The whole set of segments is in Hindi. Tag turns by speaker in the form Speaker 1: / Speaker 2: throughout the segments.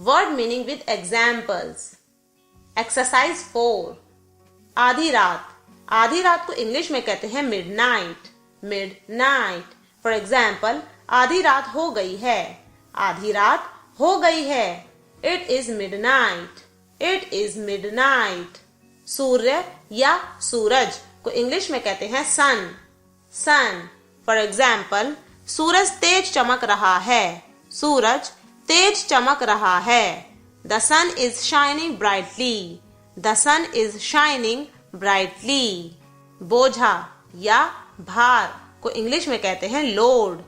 Speaker 1: Word meaning with examples. Exercise 4. आधी रात. आधी रात को इंग्लिश में कहते हैं midnight. Midnight. For example, आधी रात हो गई है. आधी रात हो गई है. It is midnight. It is midnight. सूर्य या सूरज को इंग्लिश में कहते हैं sun. Sun. For example, सूरज तेज चमक रहा है. सूरज तेज चमक रहा है. The sun is shining brightly. The sun is shining brightly. बोझा या भार को इंग्लिश में कहते हैं load.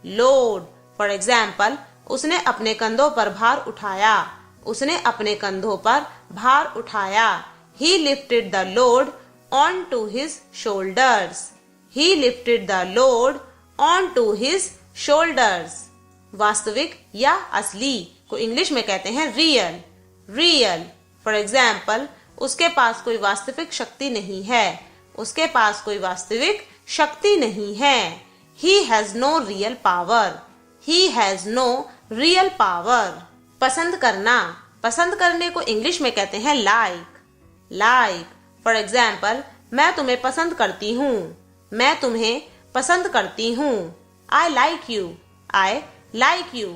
Speaker 1: Load. For example, उसने अपने कंधों पर भार उठाया. उसने अपने कंधों पर भार उठाया. He lifted the load onto his shoulders. He lifted the load onto his shoulders. वास्तविक या असली को इंग्लिश में कहते हैं real. Real. For example, उसके पास कोई वास्तविक शक्ति नहीं है. उसके पास कोई वास्तविक शक्ति नहीं है. He has no real power. He has no real power. पसंद करना. पसंद करने को इंग्लिश में कहते हैं like. Like. For example, मैं तुम्हें पसंद करती हूँ. मैं तुम्हें पसंद करती हूँ. I like you. I like you.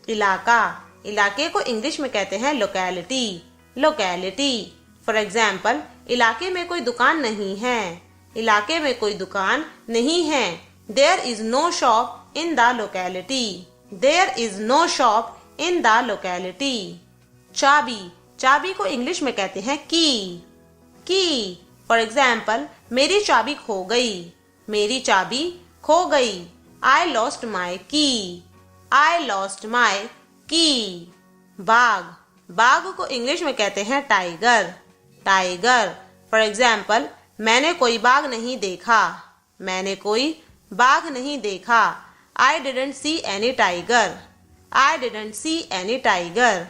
Speaker 1: इलाका. इलाके को इंग्लिश में कहते हैं locality. Locality. For example, इलाके में कोई दुकान नहीं है. इलाके में कोई दुकान नहीं है. There is no shop in the locality. There is no shop in the locality. चाबी. चाबी को इंग्लिश में कहते हैं key. Key. For example, मेरी चाबी खो गई. मेरी चाबी खो गई. I lost my key. I lost my key. बाघ. बाघ को इंग्लिश में कहते हैं टाइगर. टाइगर. For example, मैंने कोई बाघ नहीं देखा. मैंने कोई बाघ नहीं देखा. I didn't see any tiger. I didn't see any tiger.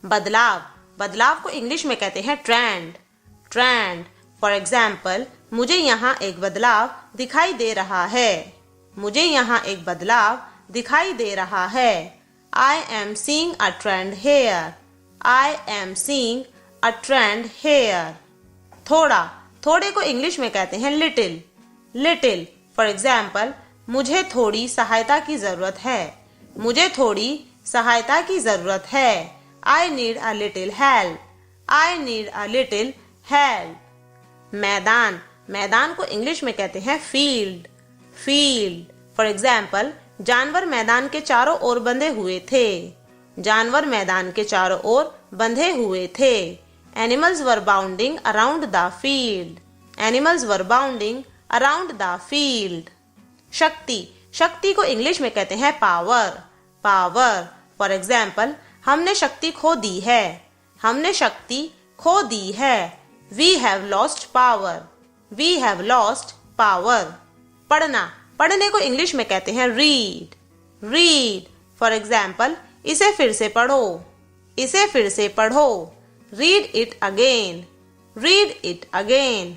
Speaker 1: बदलाव. बदलाव को इंग्लिश में कहते हैं ट्रेंड. ट्रेंड. फॉर एग्जाम्पल, मुझे यहाँ एक बदलाव दिखाई दे रहा है. मुझे यहाँ एक बदलाव दिखाई दे रहा है. I am seeing a trend here. I am seeing a trend here. थोड़ा. थोड़े को इंग्लिश में कहते हैं little. Little. फॉर एग्जाम्पल, मुझे थोड़ी सहायता की जरूरत है. मुझे थोड़ी सहायता की जरूरत है. I need a little help. I need a little help. मैदान. मैदान को इंग्लिश में कहते हैं फील्ड. फील्ड. फॉर एग्जाम्पल, जानवर मैदान के चारों ओर बंधे हुए थे. जानवर मैदान के चारों ओर बंधे हुए थे. Animals were bounding around the field. Animals were bounding around the field. शक्ति. शक्ति को इंग्लिश में कहते हैं पावर. पावर. फॉर एग्जाम्पल, हमने शक्ति खो दी है. हमने शक्ति खो दी है. We have lost power. We have lost power. पढ़ना. पढ़ने को इंग्लिश में कहते हैं read. Read. फॉर एग्जाम्पल, इसे फिर से पढ़ो. इसे फिर से पढ़ो. Read it again. Read it again.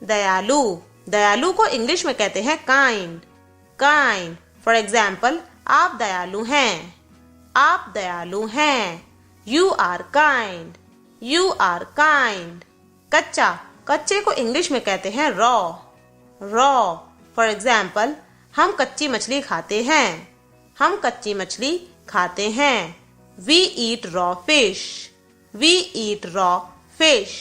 Speaker 1: दयालु. दयालु को इंग्लिश में कहते हैं kind. Kind. फॉर एग्जाम्पल, आप दयालु हैं. आप दयालु हैं. You are kind. You are kind. कच्चा. कच्चे को इंग्लिश में कहते हैं raw. Raw. फॉर एग्जाम्पल, हम कच्ची मछली खाते हैं. हम कच्ची मछली खाते हैं. We eat raw fish. We eat raw fish.